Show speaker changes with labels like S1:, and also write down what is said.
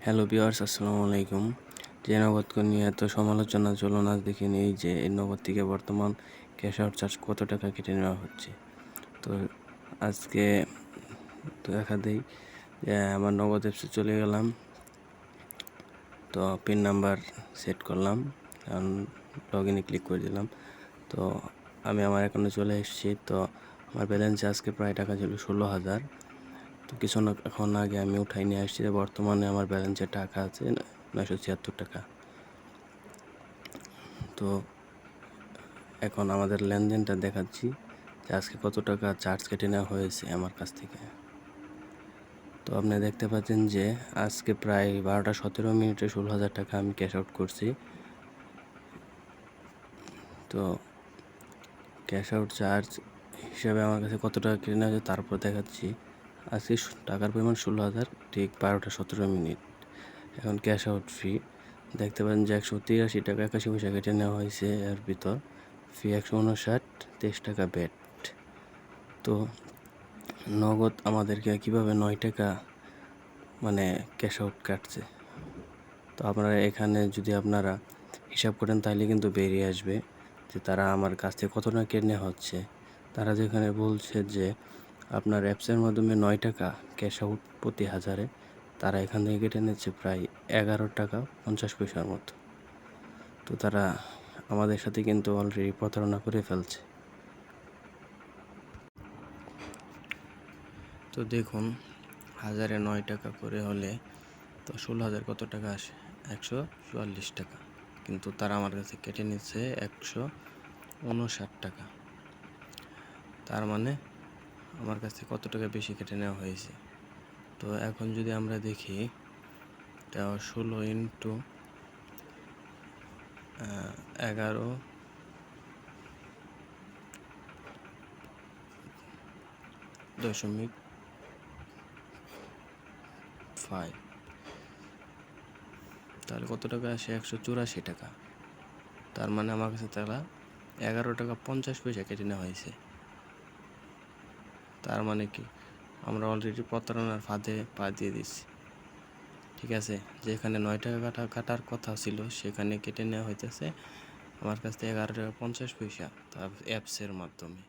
S1: Hello viewers, আসসালামু আলাইকুম। যে নগদকে নিয়ে এত সমালোচনা চলুন আজ দেখে নিই যে এই নগদ থেকে বর্তমান ক্যাশ আউট চার্জ কত টাকা কেটে নেওয়া হচ্ছে। তো আজকে দেখা দেই যে আমার নগদ অ্যাপসে চলে গেলাম, তো পিন নাম্বার সেট করলাম, কারণ লগ ইনে ক্লিক করে দিলাম। তো আমি আমার অ্যাকাউন্টে চলে এসেছি। তো আমার ব্যালেন্সে আজকে প্রায় টাকা ছিল 16,000। তো এখন আগে আমি উঠাই নিয়ে আসছি, বর্তমানে আমার ব্যালেন্সে টাকা আছে 976 টাকা। তো এখন আমাদের লেনদেনটা দেখাচ্ছি যে আজকে কত টাকা চার্জ কেটে নেওয়া হয়েছে আমার কাছ থেকে। তো আপনি দেখতে পাচ্ছেন যে আজকে প্রায় 12টা 17 মিনিটে 16,000 টাকা আমি ক্যাশ আউট করছি। তো ক্যাশ আউট চার্জ হিসাবে আমার কাছে কত টাকা কেটে নেওয়া হয়েছে তারপর দেখাচ্ছি। আজকে টাকার পরিমাণ 16,000, ঠিক 12টা 17 মিনিট। এখন ক্যাশ আউট ফি দেখতে পাচ্ছেন যে 183 টাকা 81 পয়সা কেটে নেওয়া হয়েছে। এর ভিতর ফি 159, 23 টাকা ব্যাট। তো নগদ আমাদেরকে কীভাবে 9 টাকা ক্যাশ আউট কাটছে। তো আপনারা এখানে যদি আপনারা হিসাব করেন তাহলে কিন্তু বেরিয়ে আসবে যে তারা আমার কাছ থেকে কত টাকা কেটে নেওয়া হচ্ছে। তারা যেখানে বলছে যে আপনার অ্যাপসের মাধ্যমে 9 টাকা ক্যাশ আউট প্রতি হাজারে, তারা এখান থেকে কেটে নিচ্ছে প্রায় 11 টাকা 50 পয়সার মতো। তো তারা আমাদের সাথে কিন্তু অলরেডি প্রতারণা করে ফেলছে। তো দেখুন, হাজারে 9 টাকা করে হলে তো 16,000 কত টাকা আসে? 144 টাকা। কিন্তু তারা আমার কাছে কেটে নিচ্ছে 159 টাকা। তার মানে আমার কাছ থেকে কত টাকা বেশি কেটে নেওয়া হয়েছে। তো এখন যদি আমরা দেখি, তা 16 ইন্টু 11.5, তাহলে কত টাকা আসে? 184 টাকা। তার মানে আমার কাছে তারা 11 টাকা 50 পয়সা কেটে নেওয়া হয়েছে। তার মানে কি, আমরা অলরেডি প্রতারণার ফাঁদে পা দিয়ে দিচ্ছি। ঠিক আছে, যেখানে 9 টাকা কাটার কথা ছিল সেখানে কেটে নেওয়া হইতেছে আমার কাছ থেকে 11 টাকা 50 পয়সা, তার অ্যাপসের মাধ্যমে।